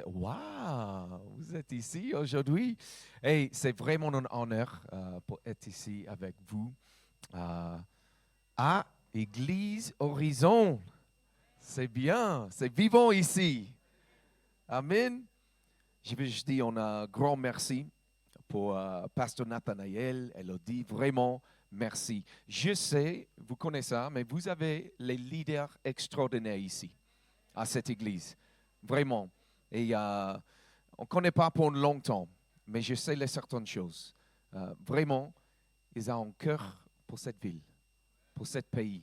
Wow, vous êtes ici aujourd'hui. Et c'est vraiment un honneur pour être ici avec vous euh, à Église Horizon. C'est bien, c'est vivant ici. Amen. Je veux juste dire un grand merci pour Pasteur Nathanaël, Elodie. Vraiment, merci. Je sais, vous connaissez ça, mais vous avez les leaders extraordinaires ici, à cette église. Vraiment. Et on ne connaît pas pour longtemps, mais je sais les certaines choses. Vraiment, ils ont un cœur pour cette ville, pour ce pays.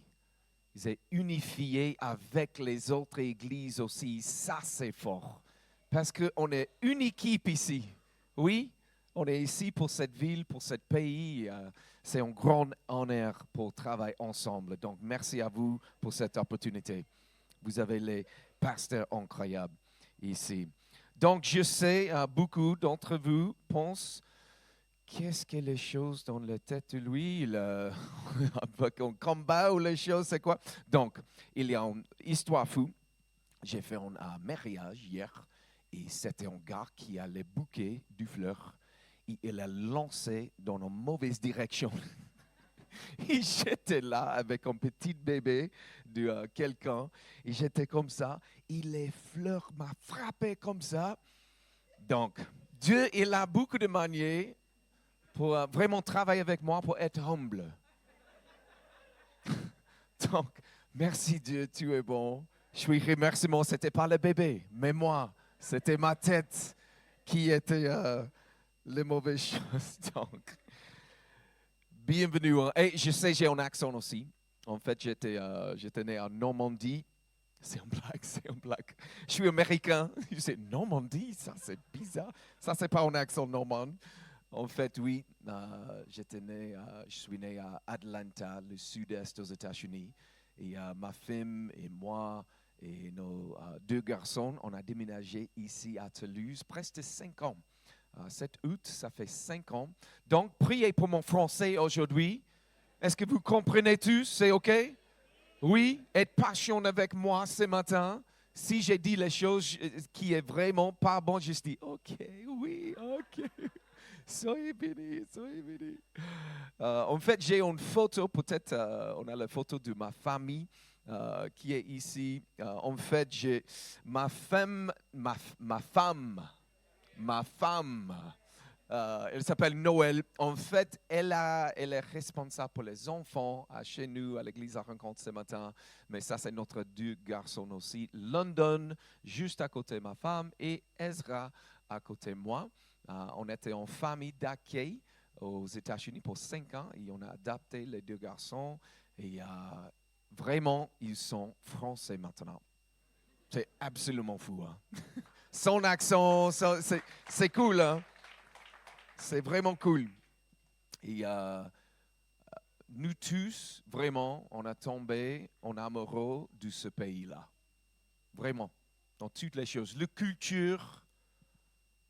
Ils sont unifiés avec les autres églises aussi. Ça, c'est fort. Parce qu'on est une équipe ici. Oui, on est ici pour cette ville, pour ce pays. C'est un grand honneur pour travailler ensemble. Donc, merci à vous pour cette opportunité. Vous avez les pasteurs incroyables ici. Donc, je sais, beaucoup d'entre vous pensent, qu'est-ce que les choses dans la tête de lui, avec un combat ou les choses, c'est quoi? Donc, il y a une histoire fou. J'ai fait un mariage hier et c'était un gars qui a les bouquets du fleur et il a lancé dans une mauvaise direction. Et j'étais là avec un petit bébé de quelqu'un. Et j'étais comme ça. Et les fleurs m'ont frappé comme ça. Donc, Dieu, il a beaucoup de manières pour vraiment travailler avec moi, pour être humble. Donc, merci Dieu, tu es bon. Je suis remerciement, ce n'était pas le bébé, mais moi, c'était ma tête qui était les mauvaises choses. Donc, bienvenue. Et je sais, j'ai un accent aussi. En fait, j'étais né en Normandie. C'est une blague, c'est une blague. Je suis américain. Je sais, Normandie, ça c'est bizarre. Ça, c'est pas un accent normand. En fait, oui, je suis né à Atlanta, le sud-est aux États-Unis. Et ma femme et moi et nos deux garçons, on a déménagé ici à Toulouse presque 5 ans. 7 août, ça fait 5 ans. Donc, priez pour mon français aujourd'hui. Est-ce que vous comprenez tous? C'est OK? Oui, être passionné avec moi ce matin. Si j'ai dit les choses qui est vraiment pas bon, je dis OK, oui, OK. Soyez bénis, soyez bénis. En fait, j'ai une photo, peut-être on a la photo de ma famille qui est ici. En fait, j'ai ma femme, elle s'appelle Noël. En fait, elle est responsable pour les enfants chez nous, à l'église à rencontre ce matin. Mais ça, c'est notre deux garçons aussi. London, juste à côté de ma femme, et Ezra à côté de moi. On était en famille d'accueil aux États-Unis pour 5 ans et on a adapté les deux garçons. Et vraiment, ils sont français maintenant. C'est absolument fou. Hein? Son accent, c'est cool. Hein? C'est vraiment cool. Et nous tous, vraiment, on a tombé en amoureux de ce pays-là. Vraiment, dans toutes les choses. La culture,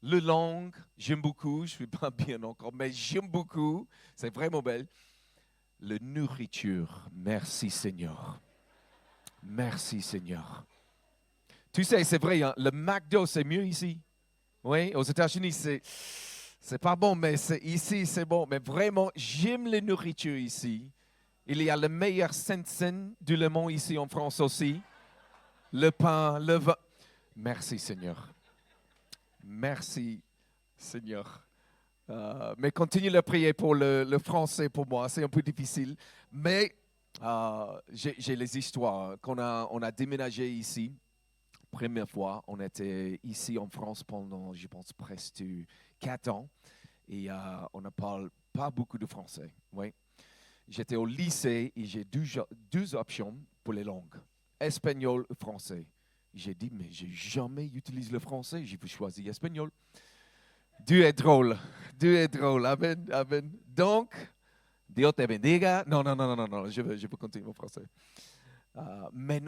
la langue, j'aime beaucoup. Je ne suis pas bien encore, mais j'aime beaucoup. C'est vraiment belle. La nourriture, merci Seigneur. Merci Seigneur. Tu sais, c'est vrai, hein, le McDo, c'est mieux ici. Oui, aux États-Unis, c'est pas bon, mais ici, c'est bon. Mais vraiment, j'aime la nourriture ici. Il y a le meilleur Saint-Saëns du Le Mans ici en France aussi. Le pain, le vin. Merci Seigneur. Merci Seigneur. Mais continuez à prier pour le français pour moi. C'est un peu difficile. Mais j'ai les histoires. Quand on a déménagé ici, première fois, on était ici en France pendant, je pense, presque 4 ans. Et on ne parle pas beaucoup de français. Oui. J'étais au lycée et j'ai deux options pour les langues, espagnol ou français. J'ai dit, mais j'ai jamais utilisé le français, j'ai choisi espagnol. Dieu est drôle, Dieu est drôle, amen, amen. Donc, Dieu te bendiga. Non, non, non, non, non, je veux continuer mon français. Mais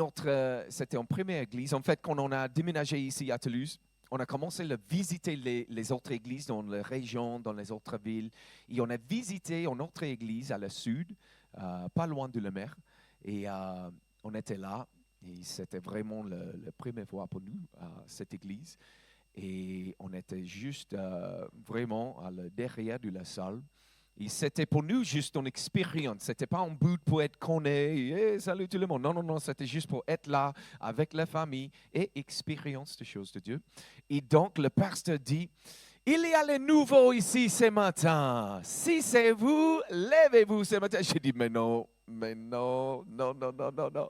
c'était en première église. En fait, quand on a déménagé ici à Toulouse, on a commencé à visiter les autres églises dans les régions, dans les autres villes. Et on a visité une autre église à la sud, pas loin de la mer. Et on était là. Et c'était vraiment la première fois pour nous, cette église. Et on était juste vraiment à la derrière de la salle. Et c'était pour nous juste une expérience. Ce n'était pas un but pour être connu. Hey, salut tout le monde. Non, non, non. C'était juste pour être là avec la famille et expérience des choses de Dieu. Et donc, le pasteur dit, il y a les nouveaux ici ce matin. Si c'est vous, levez-vous ce matin. J'ai dit, mais non, non, non, non, non, non, non.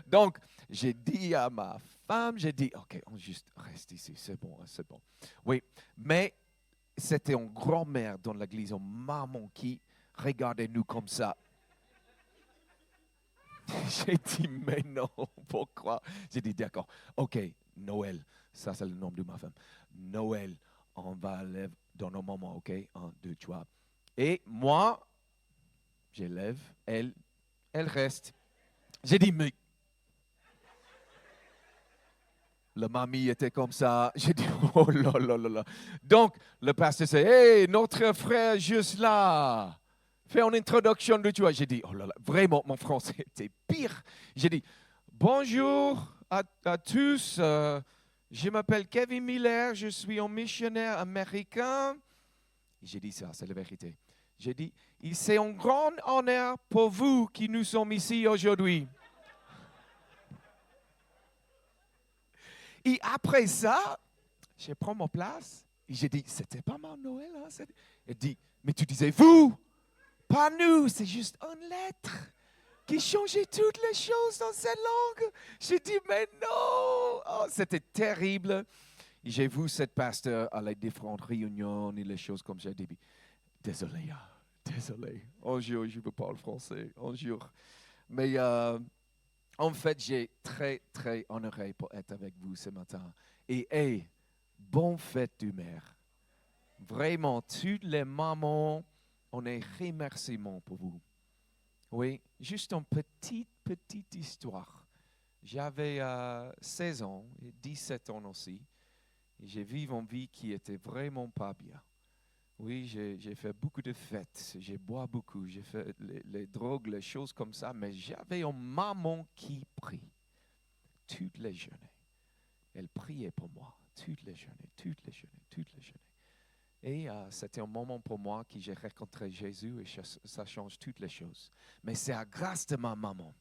Donc, j'ai dit à ma femme, j'ai dit, OK, on juste reste ici, c'est bon, c'est bon. Oui, mais c'était une grand-mère dans l'église, une maman qui regardait nous comme ça. J'ai dit, mais non, pourquoi? J'ai dit, d'accord, OK, Noël, ça c'est le nom de ma femme. Noël, on va lever dans nos moments, OK? 1, 2, 3. Et moi, j'élève, elle reste. J'ai dit, mais la mamie était comme ça. J'ai dit, oh là là là là. Donc, le pasteur dit, hey, notre frère juste là. Fais une introduction de toi. J'ai dit, oh là là, vraiment, mon français était pire. J'ai dit, bonjour à tous. Je m'appelle Kevin Miller. Je suis un missionnaire américain. J'ai dit ça, c'est la vérité. J'ai dit, c'est un grand honneur pour vous qui nous sommes ici aujourd'hui. Et après ça, je prends ma place et j'ai dit, c'était pas mon Noël. Hein? Elle dit, mais tu disais vous, pas nous, c'est juste une lettre qui changeait toutes les choses dans cette langue. J'ai dit, mais non, oh, c'était terrible. Et j'ai vu cette pasteur à les différentes réunions et les choses comme ça. J'ai dit, désolé, désolé. Un jour, je ne parle français, un jour. Mais en fait, j'ai très, très honoré pour être avec vous ce matin. Et hey, bonne fête du mère. Vraiment, toutes les mamans, on est remerciements pour vous. Oui, juste une petite histoire. J'avais 16 ans et 17 ans aussi. Et j'ai vécu une vie qui était vraiment pas bien. Oui, j'ai fait beaucoup de fêtes, j'ai bois beaucoup, j'ai fait les drogues, les choses comme ça, mais j'avais une maman qui prie toutes les journées. Elle priait pour moi toutes les journées, toutes les journées, toutes les journées. Et c'était un moment pour moi que j'ai rencontré Jésus et ça change toutes les choses. Mais c'est à grâce de ma maman.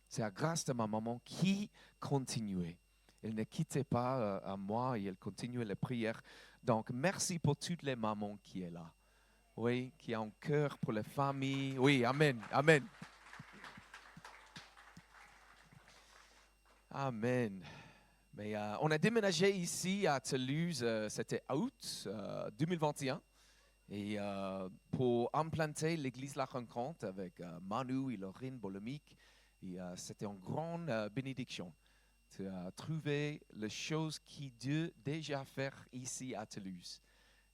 C'est à grâce de ma maman qui continuait. Elle ne quittait pas à moi et elle continuait les prières. Donc, merci pour toutes les mamans qui sont là. Oui, qui ont un cœur pour les familles. Oui, amen, amen. Amen. Mais on a déménagé ici à Toulouse, c'était août 2021. Et pour implanter l'église La Rencontre avec Manu et Lorraine Bolomique, et c'était une grande bénédiction. Tu as trouvé les choses qui Dieu déjà fait ici à Toulouse.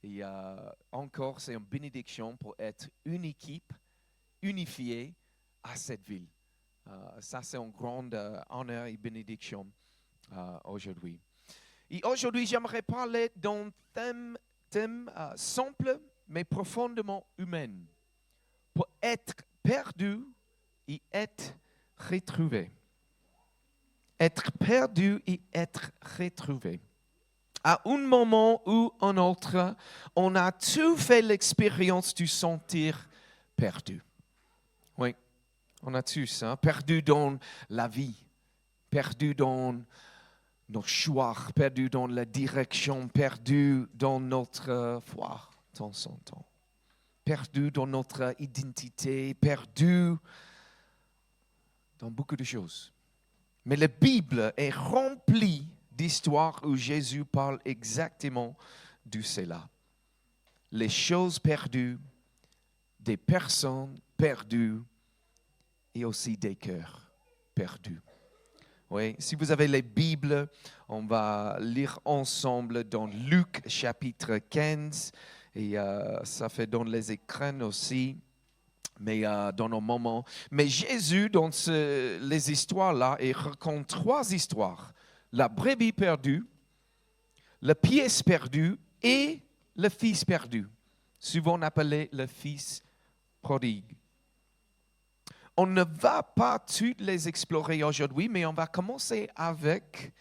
Et encore, c'est une bénédiction pour être une équipe unifiée à cette ville. Ça, c'est un grand honneur et bénédiction aujourd'hui. Et aujourd'hui, j'aimerais parler d'un thème simple, mais profondément humain. Pour être perdu et être retrouvé. Être perdu et être retrouvé. À un moment ou un autre, on a tous fait l'expérience de sentir perdu. Oui, on a tous, perdu dans la vie, perdu dans nos choix, perdu dans la direction, perdu dans notre foi, de temps en temps. Perdu dans notre identité, perdu dans beaucoup de choses. Mais la Bible est remplie d'histoires où Jésus parle exactement de cela. Les choses perdues, des personnes perdues et aussi des cœurs perdus. Oui, si vous avez les Bibles, on va lire ensemble dans Luc chapitre 15 et ça fait dans les écrans aussi. Mais dans nos moments. Mais Jésus, dans les histoires-là, il raconte 3 histoires. La brebis perdue, la pièce perdue et le fils perdu, souvent appelé le fils prodigue. On ne va pas toutes les explorer aujourd'hui, mais on va commencer avec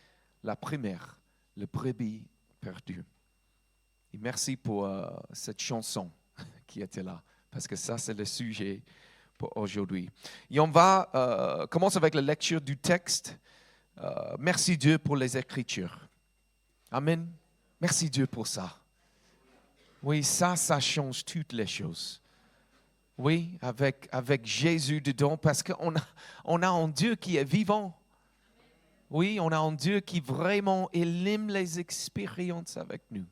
la première, le brebis perdu. Et merci pour cette chanson qui était là, parce que ça, c'est le sujet pour aujourd'hui. Et on va commencer avec la lecture du texte. Merci Dieu pour les Écritures. Amen. Merci Dieu pour ça. Oui, ça change toutes les choses. Oui, avec Jésus dedans, parce qu'on a un Dieu qui est vivant. Oui, on a un Dieu qui vraiment aime les expériences avec nous.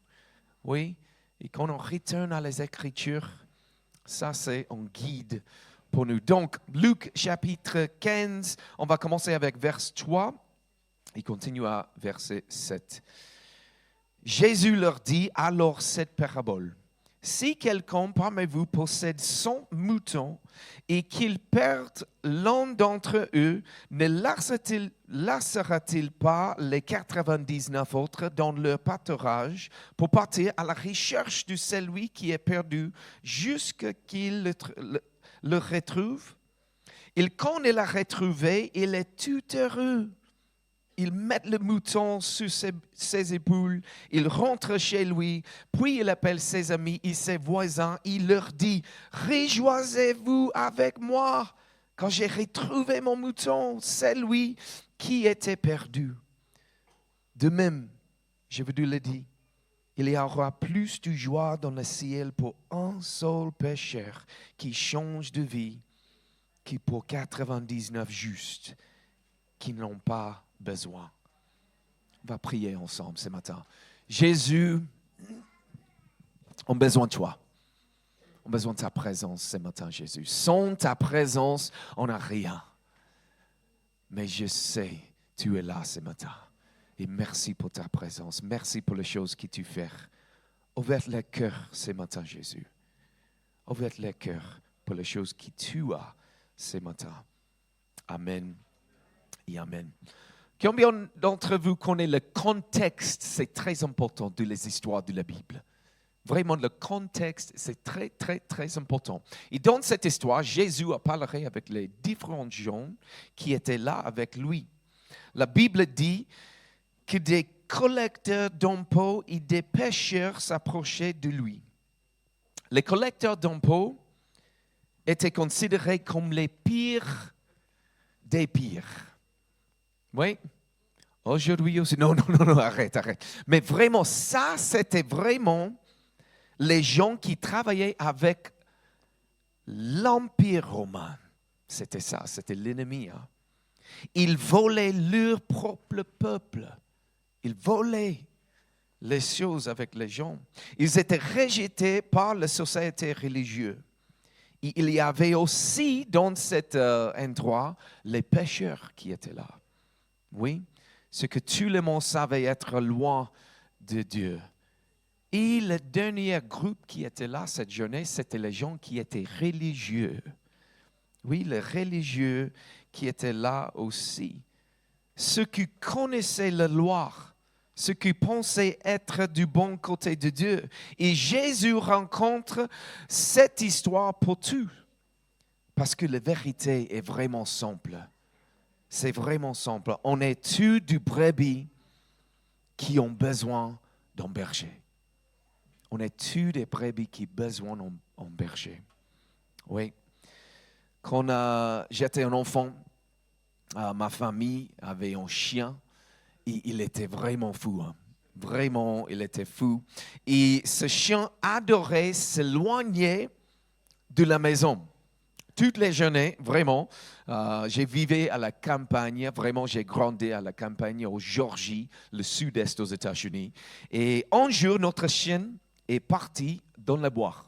Oui, et quand on retourne à les Écritures, ça c'est un guide pour nous. Donc, Luc chapitre 15, on va commencer avec verset 3 et continue à verset 7. Jésus leur dit alors cette parabole. Si quelqu'un parmi vous possède 100 moutons et qu'il perde l'un d'entre eux, ne laissera-t-il pas les 99 autres dans leur pâturage pour partir à la recherche de celui qui est perdu jusqu'à qu'il le retrouve? Et quand il l'a retrouvé, il est tout heureux. Il met le mouton sur ses épaules, il rentre chez lui, puis il appelle ses amis et ses voisins. Il leur dit, réjouissez-vous avec moi, quand j'ai retrouvé mon mouton, celui qui était perdu. De même, je vous le dis, il y aura plus de joie dans le ciel pour un seul pécheur qui change de vie, que pour 99 justes qui n'ont pas besoin. On va prier ensemble ce matin. Jésus, on a besoin de toi. On a besoin de ta présence ce matin, Jésus. Sans ta présence, on n'a rien. Mais je sais, tu es là ce matin. Et merci pour ta présence. Merci pour les choses que tu fais. Ouvre les cœurs ce matin, Jésus. Ouvre les cœurs pour les choses que tu as ce matin. Amen et amen. Combien d'entre vous connaissent le contexte? C'est très important de les histoires de la Bible. Vraiment, le contexte, c'est très, très, très important. Et dans cette histoire, Jésus a parlé avec les différents gens qui étaient là avec lui. La Bible dit que des collecteurs d'impôts et des pécheurs s'approchaient de lui. Les collecteurs d'impôts étaient considérés comme les pires des pires. Oui, aujourd'hui aussi. Non, arrête. Mais vraiment, ça, c'était vraiment les gens qui travaillaient avec l'Empire romain. C'était ça, c'était l'ennemi. Hein? Ils volaient leur propre peuple. Ils volaient les choses avec les gens. Ils étaient rejetés par la société religieuse. Et il y avait aussi dans cet endroit les pécheurs qui étaient là. Oui, ce que tout le monde savait être loin de Dieu. Et le dernier groupe qui était là cette journée, c'était les gens qui étaient religieux. Oui, les religieux qui étaient là aussi. Ceux qui connaissaient la loi, ceux qui pensaient être du bon côté de Dieu. Et Jésus rencontre cette histoire pour tout. Parce que la vérité est vraiment simple. C'est vraiment simple. On est tous des brebis qui ont besoin d'un berger. On est tous des brebis qui ont besoin d'un berger. Oui. Quand j'étais un enfant, ma famille avait un chien et il était vraiment fou. Hein. Vraiment, il était fou. Et ce chien adorait s'éloigner de la maison. Toutes les journées, vraiment, j'ai vécu à la campagne, vraiment j'ai grandi à la campagne au Géorgie, le sud-est aux États-Unis. Et un jour, notre chien est parti dans le bois.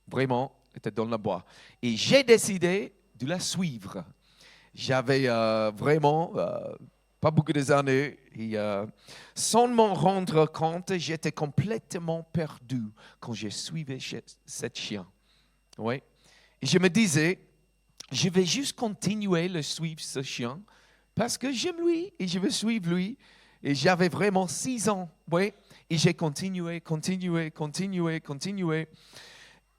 Vraiment, il était dans le bois. Et j'ai décidé de la suivre. J'avais vraiment pas beaucoup d'années. Et sans m'en rendre compte, j'étais complètement perdu quand j'ai suivi cette chien. Oui. Et je me disais, je vais juste continuer à suivre ce chien parce que j'aime lui et je veux suivre lui. Et j'avais vraiment 6 ans, oui. Et j'ai continué.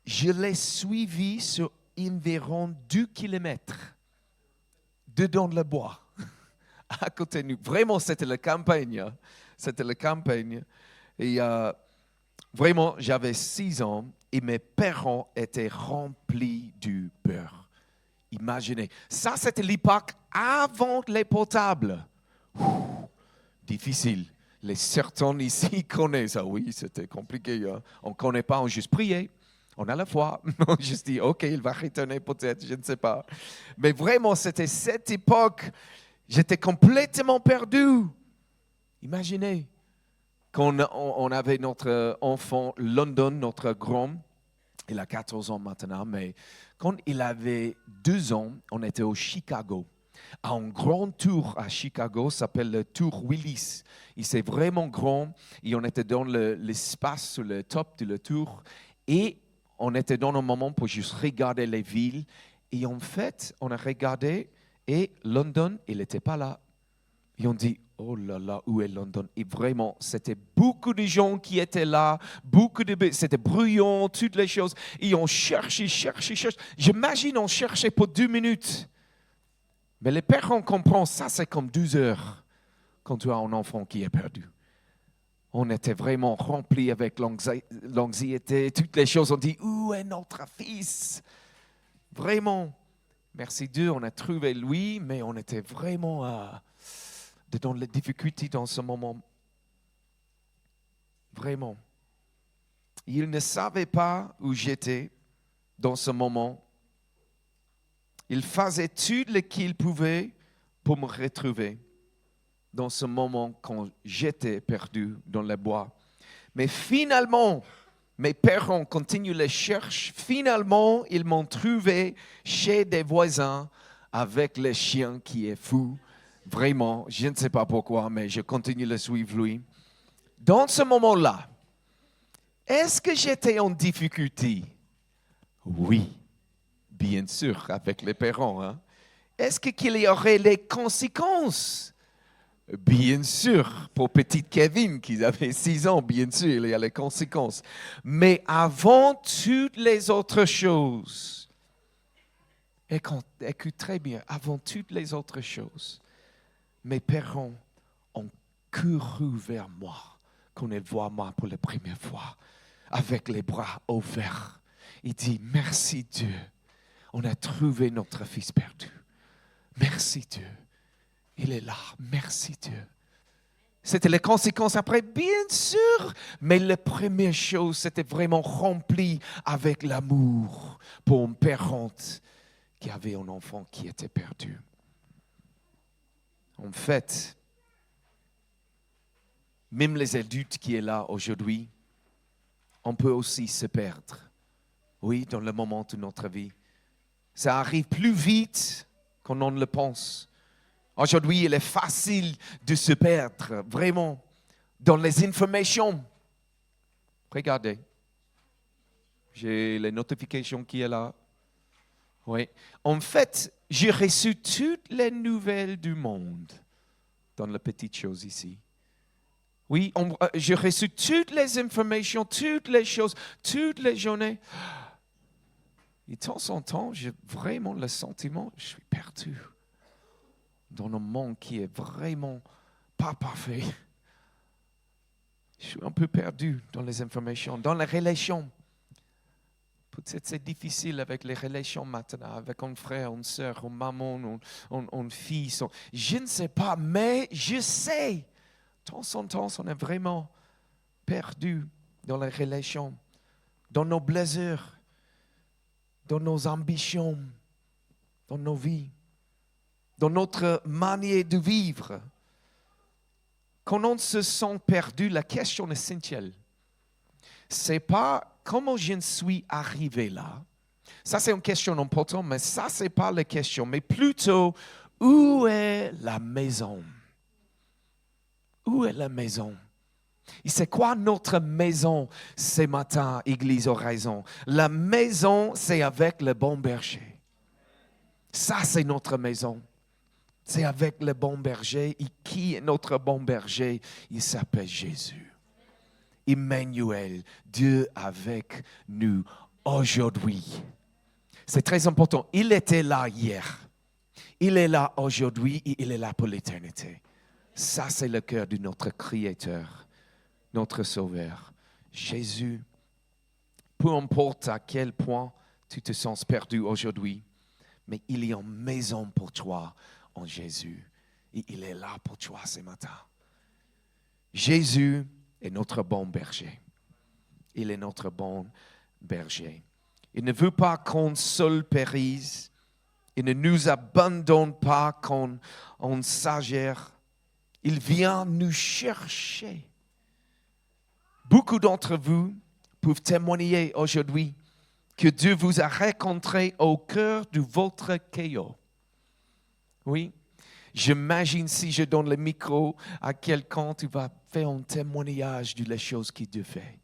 Je l'ai suivi sur environ 2 kilomètres dedans le bois, à côté de nous. Vraiment, c'était la campagne. Et vraiment, j'avais 6 ans et mes parents étaient remplis du beurre. Imaginez, ça c'était l'époque avant les portables. Difficile. Les certains ici connaissent ça. Oui, c'était compliqué. Hein? On ne connaît pas, on juste priait. On a la foi. On juste dit, OK, il va retourner peut-être, je ne sais pas. Mais vraiment, c'était cette époque. J'étais complètement perdu. Imaginez, quand on avait notre enfant, London, notre grand, il a 14 ans maintenant, mais quand il avait 2 ans, on était au Chicago. Un grand tour à Chicago s'appelle le Tour Willis. Il c'est vraiment grand et on était dans l'espace sur le top de le tour et on était dans un moment pour juste regarder les villes et en fait, on a regardé et London, il n'était pas là. Et on dit, oh là là, où est London? Et vraiment, c'était beaucoup de gens qui étaient là, c'était bruyant, toutes les choses. Et on cherchait. J'imagine on cherchait pour 2 minutes. Mais les parents comprennent, ça c'est comme 12 heures quand tu as un enfant qui est perdu. On était vraiment remplis avec l'anxiété, toutes les choses. On dit, où est notre fils? Vraiment, merci Dieu, on a trouvé lui, mais on était vraiment dans les difficultés dans ce moment. Vraiment. Il ne savait pas où j'étais dans ce moment. Il faisait tout ce qu'il pouvait pour me retrouver dans ce moment quand j'étais perdu dans les bois. Mais finalement, mes parents continuent les chercher. Finalement, ils m'ont trouvé chez des voisins avec le chien qui est fou. Vraiment, je ne sais pas pourquoi, mais je continue de le suivre lui. Dans ce moment-là, est-ce que j'étais en difficulté? Oui. Bien sûr, avec les parents. Hein? Est-ce qu'il y aurait les conséquences? Bien sûr, pour petit Kevin qui avait 6 ans, bien sûr, il y a les conséquences. Mais avant toutes les autres choses, écoute très bien, avant toutes les autres choses, mes parents ont couru vers moi quand ils voient moi pour la première fois, avec les bras ouverts. Ils disent, merci Dieu. On a trouvé notre fils perdu. Merci Dieu. Il est là. Merci Dieu. C'était les conséquences après, bien sûr. Mais la première chose, c'était vraiment rempli avec l'amour pour une parente qui avait un enfant qui était perdu. En fait, même les adultes qui sont là aujourd'hui, on peut aussi se perdre. Oui, dans le moment de notre vie. Ça arrive plus vite qu'on ne le pense. Aujourd'hui, il est facile de se perdre, vraiment, dans les informations. Regardez, j'ai les notifications qui sont là. Oui. En fait, j'ai reçu toutes les nouvelles du monde dans les petites choses ici. Oui, j'ai reçu toutes les informations, toutes les choses, toutes les journées. Et de temps en temps, j'ai vraiment le sentiment, je suis perdu dans un monde qui est vraiment pas parfait. Je suis un peu perdu dans les informations, dans les relations. Peut-être c'est difficile avec les relations maintenant, avec un frère, une soeur, une maman, un fils. Je ne sais pas, mais je sais. De temps en temps, on est vraiment perdu dans les relations, dans nos blessures, dans nos ambitions, dans nos vies, dans notre manière de vivre. Quand on se sent perdu, la question essentielle, c'est pas comment je suis arrivé là. Ça, c'est une question importante, mais ça, c'est pas la question. Mais plutôt, où est la maison? Où est la maison? Et c'est quoi notre maison ce matin, Église Horizon? La maison, c'est avec le bon berger. Ça, c'est notre maison. C'est avec le bon berger. Et qui est notre bon berger? Il s'appelle Jésus. Emmanuel, Dieu avec nous aujourd'hui. C'est très important. Il était là hier. Il est là aujourd'hui et il est là pour l'éternité. Ça, c'est le cœur de notre Créateur. notre Sauveur. Jésus, peu importe à quel point tu te sens perdu aujourd'hui, mais il y a une maison pour toi en Jésus. Et il est là pour toi ce matin. Jésus est notre bon berger. Il est notre bon berger. Il ne veut pas qu'on seul périsse. Il ne nous abandonne pas quand on s'agère. Il vient nous chercher. Beaucoup d'entre vous peuvent témoigner aujourd'hui que Dieu vous a rencontré au cœur de votre chaos. Oui, j'imagine si je donne le micro à quelqu'un, tu vas faire un témoignage de les choses qu'il Dieu fait.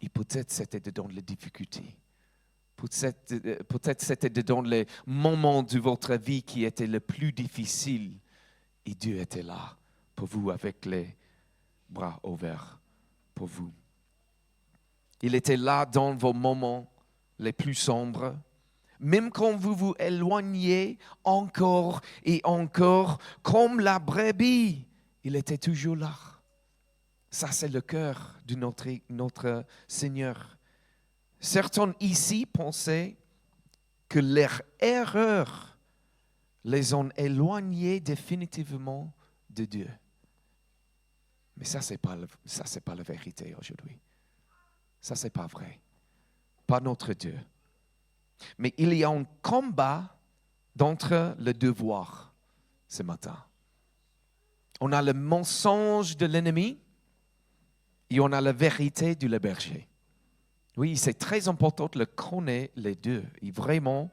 Et peut-être c'était dans les difficultés. Peut-être c'était dans les moments de votre vie qui étaient les plus difficiles. Et Dieu était là pour vous avec les bras ouverts pour vous. Il était là dans vos moments les plus sombres. Même quand vous vous éloignez encore et encore, comme la brebis, il était toujours là. Ça, c'est le cœur de notre Seigneur. Certains ici pensaient que leurs erreurs les ont éloignés définitivement de Dieu. Mais ça, c'est pas la vérité aujourd'hui. Ça, c'est pas vrai. Pas notre Dieu. Mais il y a un combat entre les deux voies ce matin. On a le mensonge de l'ennemi et on a la vérité du berger. Oui, c'est très important de le connaître les deux. Et vraiment,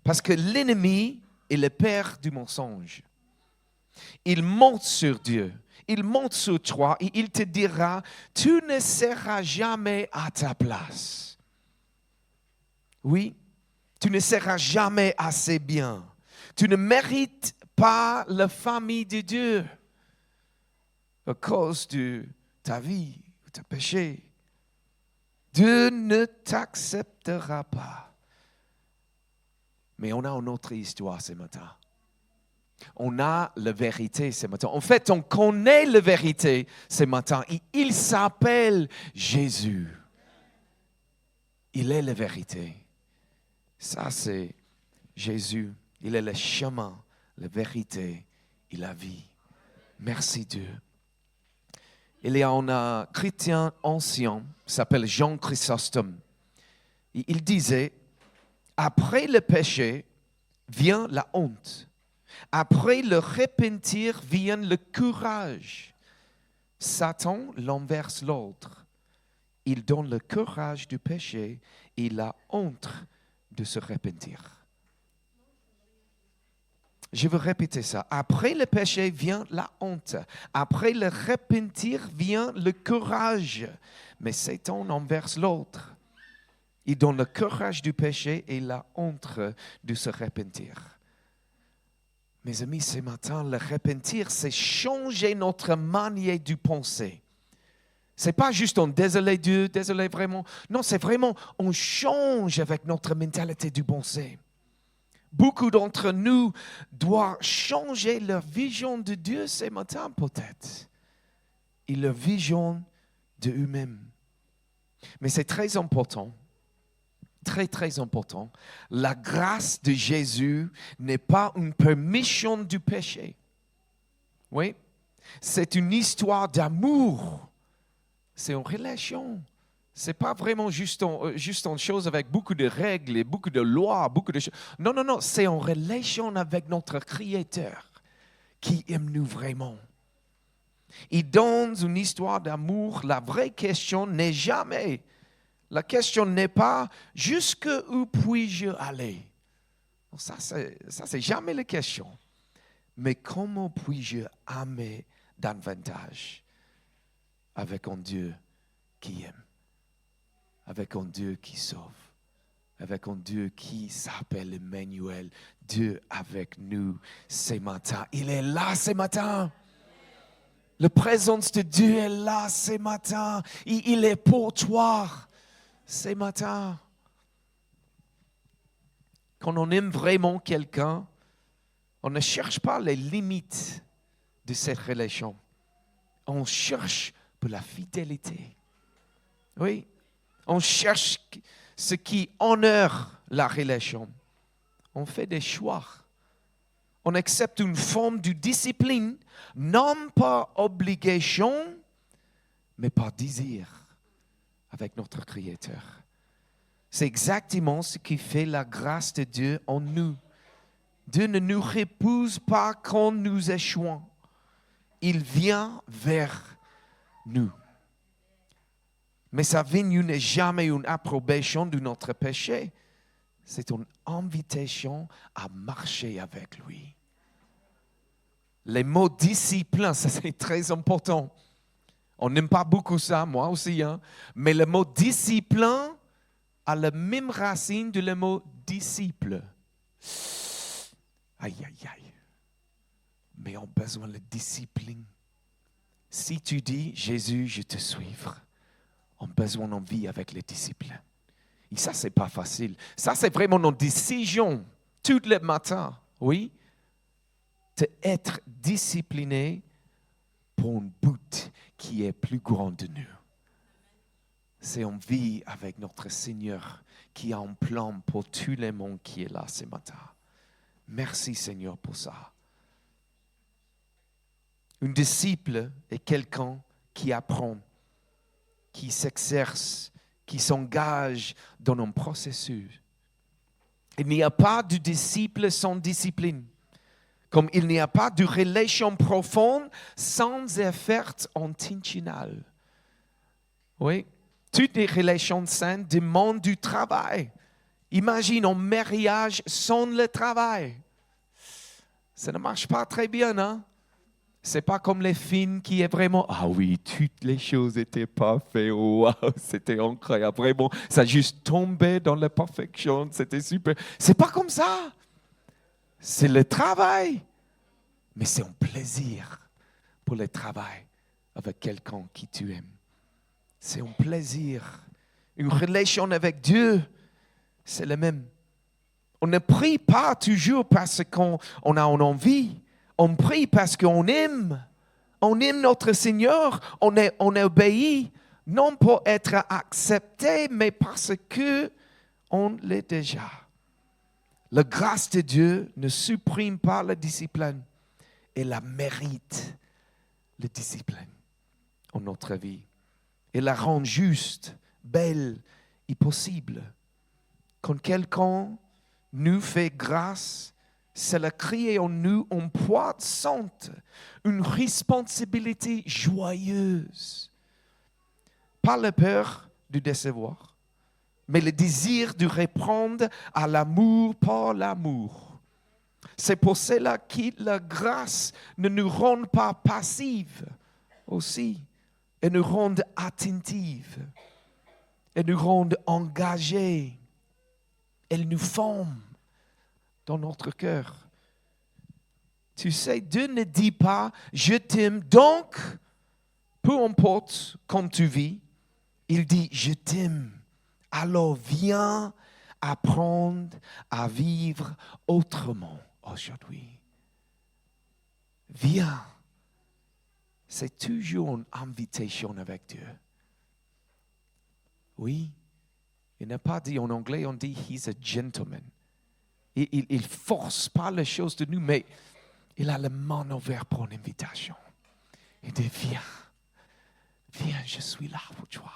parce que l'ennemi est le père du mensonge. Il monte sur Dieu. Il monte sur toi et il te dira, tu ne seras jamais à ta place. Oui, tu ne seras jamais assez bien. Tu ne mérites pas la famille de Dieu à cause de ta vie ou ta péché. Dieu ne t'acceptera pas. Mais on a une autre histoire ce matin. On a la vérité ce matin. En fait, on connaît la vérité ce matin. Et il s'appelle Jésus. Il est la vérité. Ça, c'est Jésus. Il est le chemin, la vérité et la vie. Merci Dieu. Il y a un chrétien ancien qui s'appelle Jean Chrysostome. Il disait, après le péché vient la honte. Après le repentir vient le courage. Satan l'inverse l'autre. Il donne le courage du péché et la honte de se repentir. Je veux répéter ça. Après le péché vient la honte. Après le repentir vient le courage. Mais Satan inverse l'autre. Il donne le courage du péché et la honte de se repentir. Mes amis, ce matin, le repentir, c'est changer notre manière de penser. Ce n'est pas juste un désolé Dieu, désolé vraiment. Non, c'est vraiment on change avec notre mentalité du pensée. Beaucoup d'entre nous doivent changer leur vision de Dieu ce matin peut-être. Et leur vision de eux-mêmes. Mais c'est très important. Très, très important. La grâce de Jésus n'est pas une permission du péché. Oui, c'est une histoire d'amour. C'est une relation. Ce n'est pas vraiment juste une chose avec beaucoup de règles et beaucoup de lois, beaucoup de choses. Non, non, non, c'est une relation avec notre Créateur qui aime nous vraiment. Et dans une histoire d'amour, la vraie question n'est jamais... La question n'est pas jusqu'où puis-je aller. Ça, c'est jamais la question. Mais comment puis-je aimer davantage avec un Dieu qui aime, avec un Dieu qui sauve, avec un Dieu qui s'appelle Emmanuel, Dieu avec nous ce matin. Il est là ce matin. La présence de Dieu est là ce matin. Et il est pour toi. Ce matin, quand on aime vraiment quelqu'un, on ne cherche pas les limites de cette relation. On cherche pour la fidélité. Oui, on cherche ce qui honore la relation. On fait des choix. On accepte une forme de discipline, non par obligation, mais par désir avec notre Créateur. C'est exactement ce qui fait la grâce de Dieu en nous. Dieu ne nous repousse pas quand nous échouons. Il vient vers nous. Mais sa venue n'est jamais une approbation de notre péché. C'est une invitation à marcher avec lui. Les mots discipline, ça c'est très important. On n'aime pas beaucoup ça, moi aussi. Mais le mot discipline a la même racine de le mot disciple. Aïe, aïe, aïe. Mais on a besoin de discipline. Si tu dis, Jésus, je te suivre, on a besoin d'en vie avec les disciples. Et ça, ce n'est pas facile. Ça, c'est vraiment une décision, tous les matins, oui, d'être discipliné pour un but qui est plus grand de nous. C'est en vie avec notre Seigneur qui a un plan pour tout le monde qui est là ce matin. Merci Seigneur pour ça. Un disciple est quelqu'un qui apprend, qui s'exerce, qui s'engage dans un processus. Il n'y a pas de disciple sans discipline. Comme il n'y a pas de relation profonde sans effort intentionnel. Oui, toutes les relations saines demandent du travail. Imagine un mariage sans le travail. Ça ne marche pas très bien, hein? C'est pas comme les films qui est vraiment, ah oui, toutes les choses étaient parfaites, wow, c'était incroyable, vraiment, ça juste tombé dans la perfection, c'était super. C'est pas comme ça. C'est le travail, mais c'est un plaisir pour le travail avec quelqu'un qui tu aimes. C'est un plaisir. Une relation avec Dieu, c'est le même. On ne prie pas toujours parce qu'on a une envie. On prie parce qu'on aime. On aime notre Seigneur. On obéit, non pour être accepté, mais parce qu'on l'est déjà. La grâce de Dieu ne supprime pas la discipline. Elle la mérite, la discipline, en notre vie. Elle la rend juste, belle et possible. Quand quelqu'un nous fait grâce, cela crée en nous un poids sainte, une responsabilité joyeuse. Pas la peur de décevoir, mais le désir de répondre à l'amour par l'amour. C'est pour cela que la grâce ne nous rend pas passives aussi. Elle nous rend attentives. Elle nous rend engagés. Elle nous forme dans notre cœur. Tu sais, Dieu ne dit pas « je t'aime, donc, peu importe comme tu vis ». Il dit « je t'aime, alors viens apprendre à vivre autrement aujourd'hui. Viens. » C'est toujours une invitation avec Dieu. Oui, il n'a pas dit en anglais, on dit « he's a gentleman ». Il ne force pas les choses de nous, mais il a la main ouverte pour une invitation. Il dit, viens, je suis là pour toi.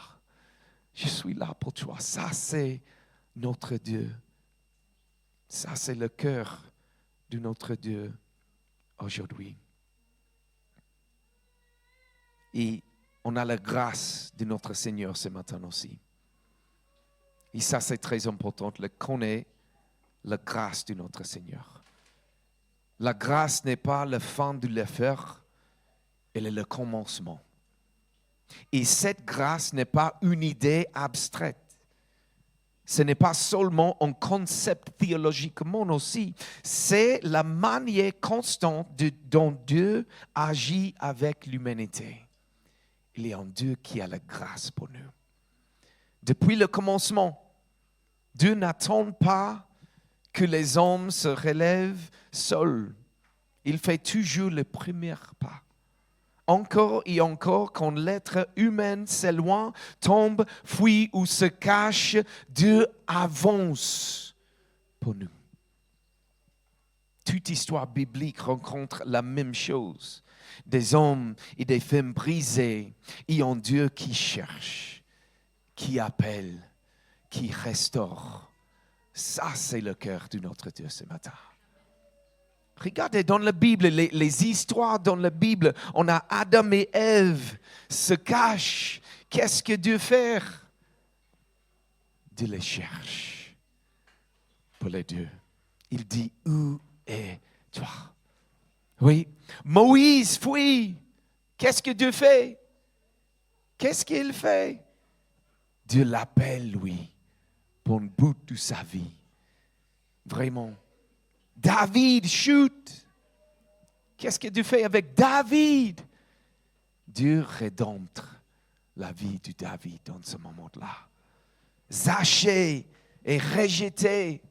Je suis là pour toi. Ça, c'est notre Dieu. Ça, c'est le cœur de notre Dieu aujourd'hui. Et on a la grâce de notre Seigneur ce matin aussi. Et ça, c'est très important, le connaître. La grâce de notre Seigneur. La grâce n'est pas la fin de l'effort, elle est le commencement. Et cette grâce n'est pas une idée abstraite. Ce n'est pas seulement un concept théologiquement aussi. C'est la manière constante dont Dieu agit avec l'humanité. Il y a un Dieu qui a la grâce pour nous. Depuis le commencement, Dieu n'attend pas que les hommes se relèvent seuls. Il fait toujours le premier pas. Encore et encore, quand l'être humain s'éloigne, tombe, fuit ou se cache, Dieu avance pour nous. Toute histoire biblique rencontre la même chose. Des hommes et des femmes brisés et un Dieu qui cherche, qui appelle, qui restaure. Ça, c'est le cœur de notre Dieu ce matin. Regardez dans la Bible, les histoires dans la Bible, on a Adam et Ève se cachent. Qu'est-ce que Dieu fait? Dieu les cherche pour les deux. Il dit, où es-tu? Oui, Moïse fuit. Qu'est-ce que Dieu fait? Qu'est-ce qu'il fait? Dieu l'appelle, lui, pour un bout de sa vie. Vraiment. David chute. Qu'est-ce que Dieu fait avec David? Dieu rédempte la vie de David dans ce moment-là. Zaché est rejeté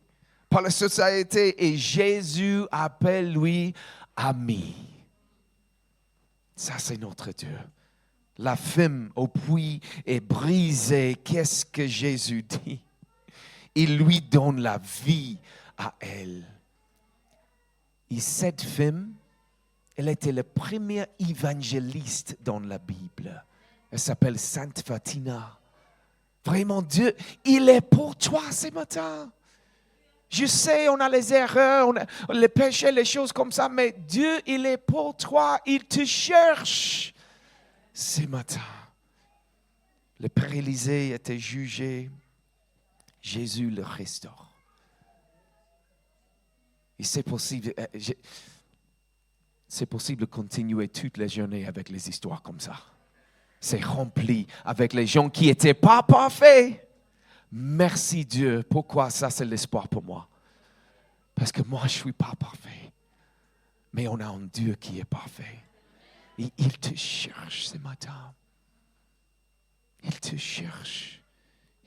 par la société et Jésus appelle lui ami. Ça, c'est notre Dieu. La femme au puits est brisée. Qu'est-ce que Jésus dit? Il lui donne la vie à elle. Et cette femme, elle était la première évangéliste dans la Bible. Elle s'appelle Sainte Fatima. Vraiment, Dieu, il est pour toi ce matin. Je sais, on a les erreurs, on a les péchés, les choses comme ça, mais Dieu, il est pour toi. Il te cherche ce matin. Le paralysé était jugé. Jésus le restaure. Et c'est possible de continuer toute la journée avec les histoires comme ça. C'est rempli avec les gens qui n'étaient pas parfaits. Merci Dieu. Pourquoi ça, c'est l'espoir pour moi? Parce que moi, je ne suis pas parfait. Mais on a un Dieu qui est parfait. Et il te cherche ce matin. Il te cherche.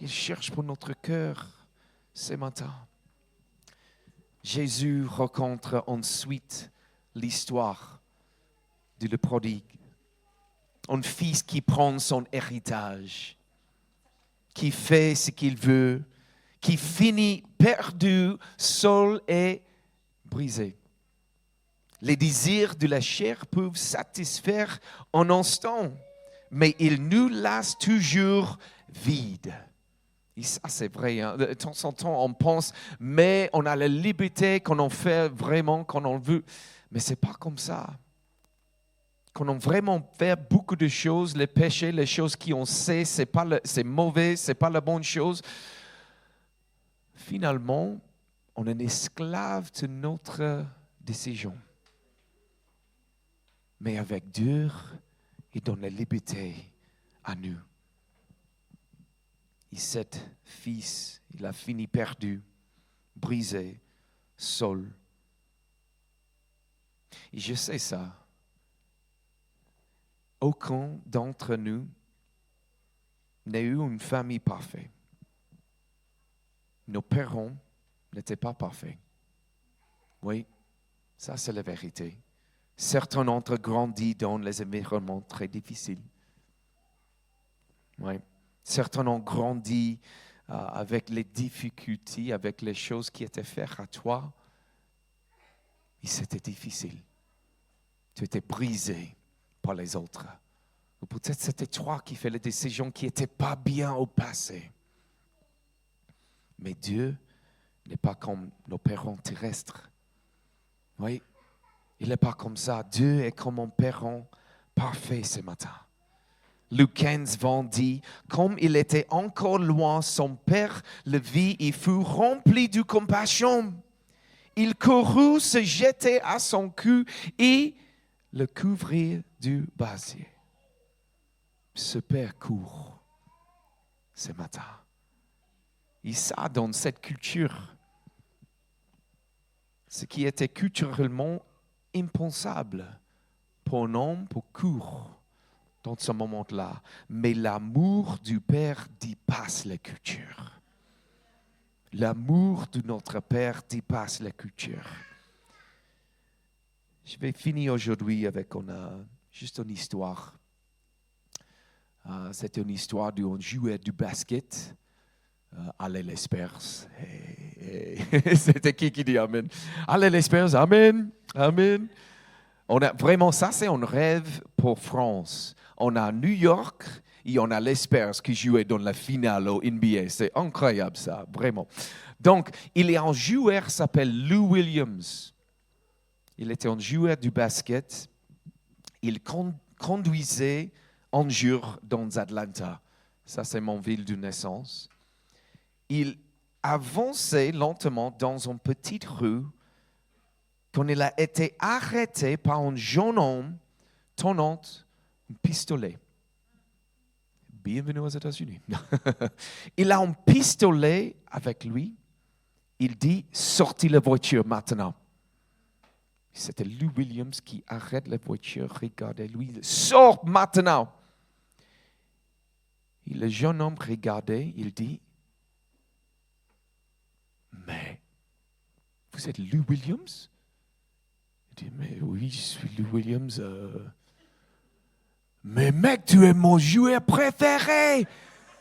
Il cherche pour notre cœur ce matin. Jésus rencontre ensuite l'histoire de le prodigue. Un fils qui prend son héritage, qui fait ce qu'il veut, qui finit perdu, seul et brisé. Les désirs de la chair peuvent satisfaire un instant, mais ils nous laissent toujours vides. Et ça, c'est vrai. Hein. De temps en temps, on pense, mais on a la liberté qu'on en fait vraiment quand on veut. Mais ce n'est pas comme ça. Quand on vraiment fait beaucoup de choses, les péchés, les choses qu'on sait, c'est mauvais, ce n'est pas la bonne chose. Finalement, on est esclave de notre décision. Mais avec Dieu, il donne la liberté à nous. Et cet fils, il a fini perdu, brisé, seul. Et je sais ça. Aucun d'entre nous n'a eu une famille parfaite. Nos parents n'étaient pas parfaits. Oui, ça c'est la vérité. Certains d'entre eux grandissent dans des environnements très difficiles. Oui. Certains ont grandi avec les difficultés, avec les choses qui étaient faites à toi. Et c'était difficile. Tu étais brisé par les autres. Ou peut-être c'était toi qui fais les décisions qui n'étaient pas bien au passé. Mais Dieu n'est pas comme nos parents terrestres. Oui, il n'est pas comme ça. Dieu est comme un parent parfait ce matin. Luc 15, 20 dit, comme il était encore loin, son père le vit et fut rempli de compassion. Il courut se jeter à son cou et le couvrir du basier. Ce père court ce matin. Et ça, dans cette culture, ce qui était culturellement impensable pour un homme, pour courir dans ce moment-là. Mais l'amour du Père dépasse la culture. L'amour de notre Père dépasse la culture. Je vais finir aujourd'hui avec juste une histoire. C'était une histoire d'un joueur du basket. Allez les Spurs. C'était qui dit Amen? Allez les Spurs, Amen, Amen. On a, vraiment, ça c'est un rêve pour France. On a New York et on a les Spurs qui jouaient dans la finale au NBA. C'est incroyable ça, vraiment. Donc, il y a un joueur qui s'appelle Lou Williams. Il était un joueur du basket. Il conduisait un jour dans Atlanta. Ça, c'est mon ville de naissance. Il avançait lentement dans une petite rue quand il a été arrêté par un jeune homme tenant un pistolet. Bienvenue aux États-Unis. Il a un pistolet avec lui. Il dit, sortez la voiture maintenant. C'était Lou Williams qui arrête la voiture, regardez lui, sort maintenant. Et le jeune homme regardait, il dit, mais vous êtes Lou Williams? Il dit, mais oui, je suis Lou Williams. Mais mec, tu es mon joueur préféré.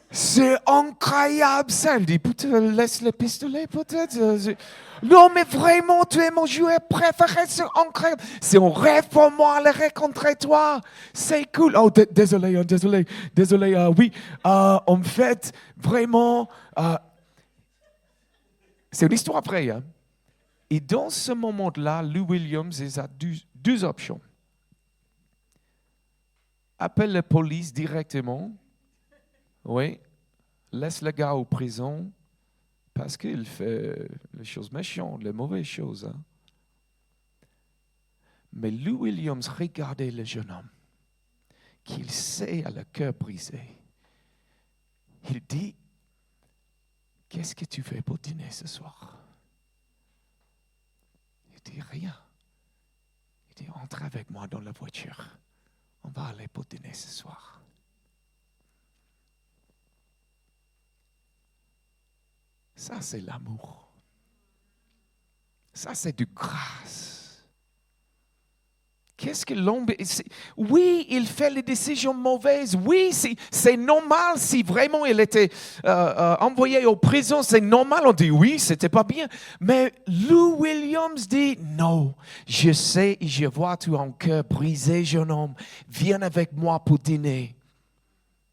C'est incroyable ça. Il dit, putain, laisse le pistolet peut-être. Non, mais vraiment, tu es mon joueur préféré. C'est incroyable. C'est un rêve pour moi de rencontrer toi. C'est cool. Oh, désolé. Oui, en fait, vraiment, c'est une histoire après. Hein? Et dans ce moment-là, Lou Williams il a deux options. Appelle la police directement. Oui, laisse le gars en prison parce qu'il fait les choses méchantes, les mauvaises choses. Hein. Mais Lou Williams regardait le jeune homme qu'il sait à le cœur brisé. Il dit, qu'est-ce que tu fais pour dîner ce soir? Il dit, rien. Il dit, entre avec moi dans la voiture. On va aller pour dîner ce soir. Ça, c'est l'amour. Ça, c'est de grâce. Qu'est-ce que l'homme... Oui, il fait les décisions mauvaises. Oui, c'est normal si vraiment il était envoyé en prison. C'est normal. On dit oui, c'était pas bien. Mais Lou Williams dit non. Je sais et je vois tu as un cœur brisé, jeune homme. Viens avec moi pour dîner.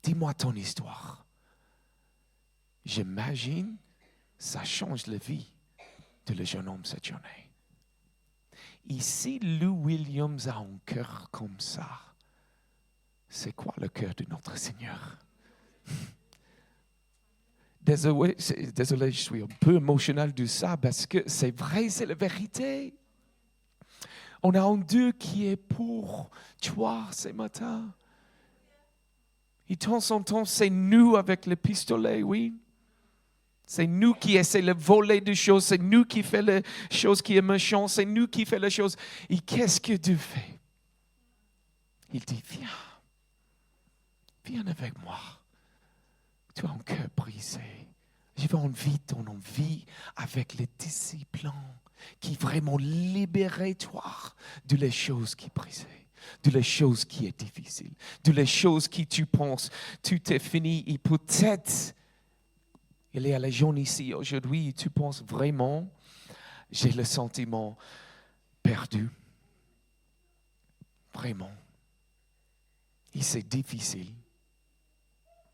Dis-moi ton histoire. J'imagine ça change la vie de le jeune homme cette journée. Ici, Lou Williams a un cœur comme ça. C'est quoi le cœur de notre Seigneur? Désolé, je suis un peu émotionnel de ça parce que c'est vrai, c'est la vérité. On a un Dieu qui est pour toi ce matin. Et de temps en temps, c'est nous avec le pistolet, oui. C'est nous qui essayons de voler des choses. C'est nous qui faisons les choses qui sont méchantes. C'est nous qui faisons les choses. Et qu'est-ce que Dieu fait? Il dit, viens avec moi. Tu as un cœur brisé. Je veux vivre ton envie avec les disciples qui vraiment libérer toi de les choses qui brisent. De les choses qui sont difficiles. De les choses qui tu penses, tout est fini et peut-être... Il y a les gens ici aujourd'hui, tu penses vraiment, j'ai le sentiment perdu. Vraiment. Et c'est difficile.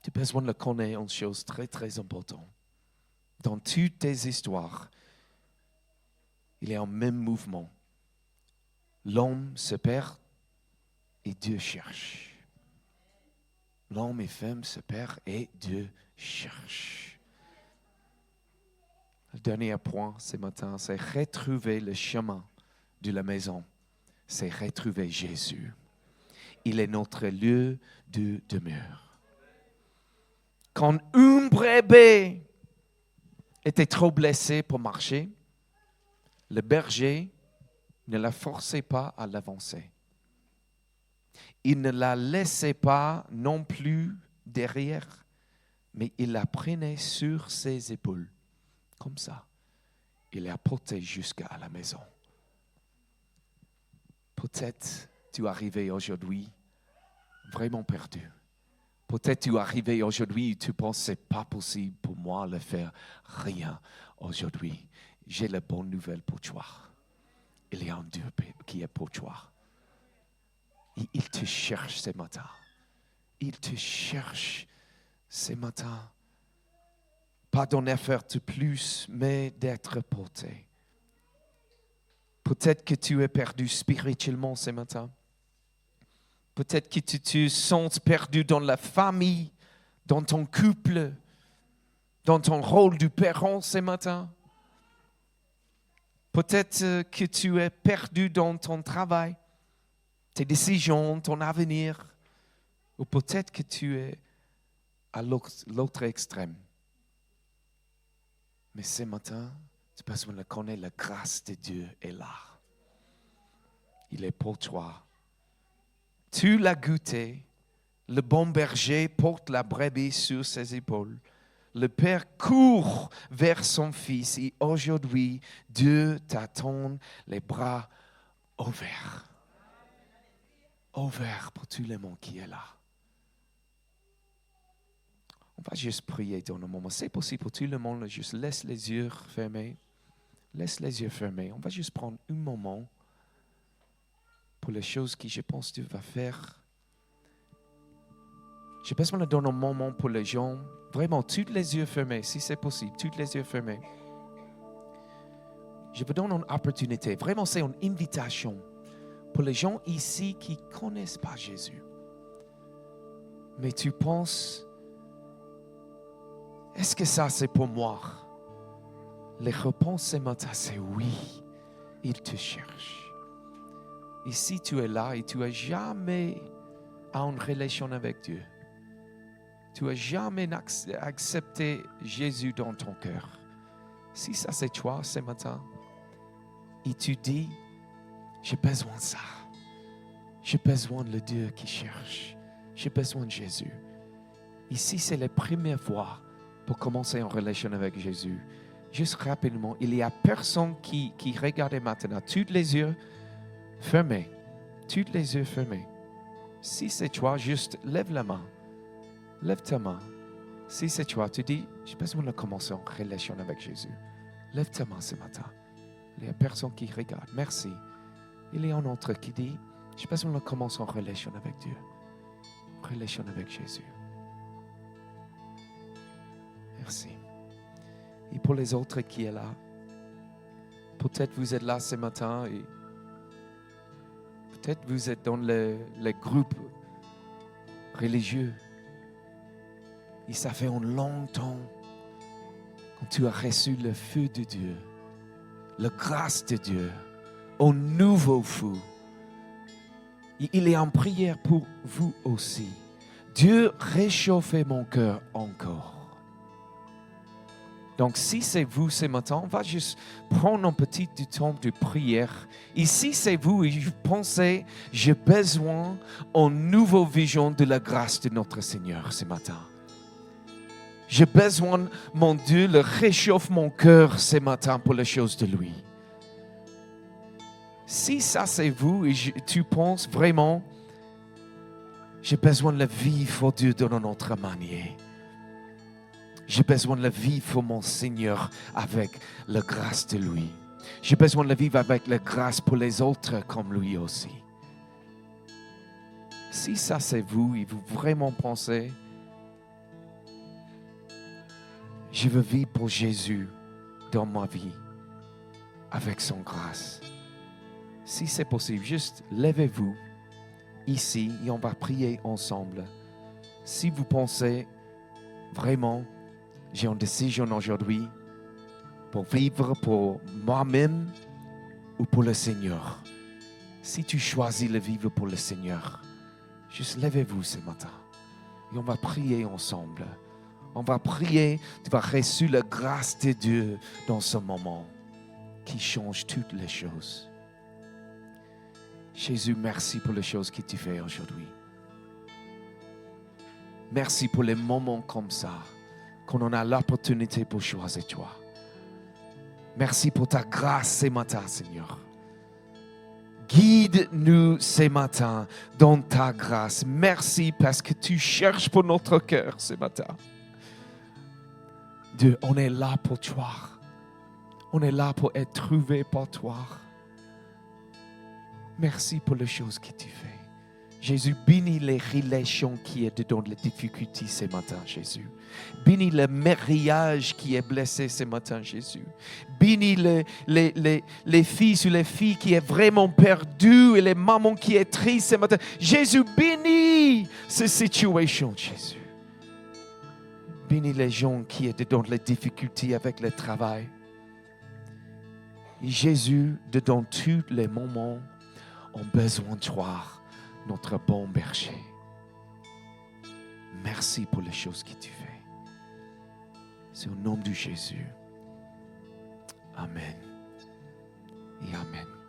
Tu as besoin de connaître une chose très, très importante. Dans toutes tes histoires, il y a un même mouvement. L'homme se perd et Dieu cherche. L'homme et femme se perdent et Dieu cherche. Le dernier point ce matin, c'est retrouver le chemin de la maison. C'est retrouver Jésus. Il est notre lieu de demeure. Quand un brebis était trop blessé pour marcher, le berger ne la forçait pas à l'avancer. Il ne la laissait pas non plus derrière, mais il la prenait sur ses épaules. Comme ça, il est apporté jusqu'à la maison. Peut-être tu es arrivé aujourd'hui vraiment perdu. Peut-être tu es arrivé aujourd'hui et tu penses que ce n'est pas possible pour moi de faire rien aujourd'hui. J'ai la bonne nouvelle pour toi. Il y a un Dieu qui est pour toi. Et il te cherche ce matin. Il te cherche ce matin. Pas d'en faire de plus, mais d'être porté. Peut-être que tu es perdu spirituellement ce matin. Peut-être que tu te sens perdu dans la famille, dans ton couple, dans ton rôle de parent ce matin. Peut-être que tu es perdu dans ton travail, tes décisions, ton avenir. Ou peut-être que tu es à l'autre extrême. Mais ce matin, tu peux me connaître, la grâce de Dieu est là. Il est pour toi. Tu l'as goûté. Le bon berger porte la brebis sur ses épaules. Le Père court vers son Fils et aujourd'hui, Dieu t'attend les bras ouverts. Ouverts pour tout le monde qui est là. On va juste prier dans un moment. C'est possible pour tout le monde, juste laisse les yeux fermés. Laisse les yeux fermés. On va juste prendre un moment pour les choses que je pense que tu vas faire. Je pense qu'on donne un moment pour les gens. Vraiment, tous les yeux fermés, si c'est possible, tous les yeux fermés. Je vous donne une opportunité. Vraiment, c'est une invitation pour les gens ici qui ne connaissent pas Jésus. Mais tu penses, est-ce que ça c'est pour moi? Les réponses ce matin, c'est oui. Il te cherche. Et si tu es là et tu n'as jamais une relation avec Dieu, tu n'as jamais accepté Jésus dans ton cœur. Si ça c'est toi ce matin, et tu dis, j'ai besoin de ça. J'ai besoin de le Dieu qui cherche. J'ai besoin de Jésus. Ici, c'est la première fois pour commencer en relation avec Jésus. Juste rapidement, il y a personne qui regarde maintenant. Tous les yeux fermés. Tous les yeux fermés. Si c'est toi, juste lève la main. Lève ta main. Si c'est toi, tu dis, j'ai besoin de commencer en relation avec Jésus. Lève ta main ce matin. Il y a personne qui regarde. Merci. Il y a un autre qui dit, j'ai besoin de commencer en relation avec Dieu. Relation avec Jésus. Merci. Et pour les autres qui sont là, peut-être vous êtes là ce matin et peut-être vous êtes dans les groupes religieux. Et ça fait un long temps quand tu as reçu le feu de Dieu, la grâce de Dieu, un nouveau feu. Et il est en prière pour vous aussi. Dieu, réchauffez mon cœur encore. Donc, si c'est vous ce matin, on va juste prendre un petit temps de prière. Et si c'est vous et vous pensez, j'ai besoin d'une nouvelle vision de la grâce de notre Seigneur ce matin. J'ai besoin, mon Dieu, le réchauffe mon cœur ce matin pour les choses de lui. Si ça c'est vous et tu penses vraiment, j'ai besoin de le vivre, Dieu, d'une autre manière. J'ai besoin de le vivre, mon Seigneur, avec la grâce de lui. J'ai besoin de le vivre avec la grâce pour les autres comme lui aussi. Si ça c'est vous et vous vraiment pensez, je veux vivre pour Jésus dans ma vie avec son grâce. Si c'est possible, juste levez-vous ici et on va prier ensemble. Si vous pensez vraiment, j'ai une décision aujourd'hui pour vivre pour moi-même ou pour le Seigneur. Si tu choisis de vivre pour le Seigneur, juste levez-vous ce matin et on va prier ensemble. On va prier, tu vas recevoir la grâce de Dieu dans ce moment qui change toutes les choses. Jésus, merci pour les choses que tu fais aujourd'hui. Merci pour les moments comme ça, qu'on en a l'opportunité pour choisir toi. Merci pour ta grâce ce matin, Seigneur. Guide-nous ce matin dans ta grâce. Merci parce que tu cherches pour notre cœur ce matin. Dieu, on est là pour toi. On est là pour être trouvé par toi. Merci pour les choses que tu fais. Jésus, bénis les relations qui sont dans les difficultés ce matin, Jésus. Bénis le mariage qui est blessé ce matin, Jésus. Bénis les fils ou les filles qui sont vraiment perdues et les mamans qui sont tristes ce matin. Jésus, bénis cette situation, Jésus. Bénis les gens qui sont dans les difficultés avec le travail. Et Jésus, dans tous les moments, ont besoin de toi, notre bon berger. Merci pour les choses que tu fais. C'est au nom de Jésus. Amen. Et Amen.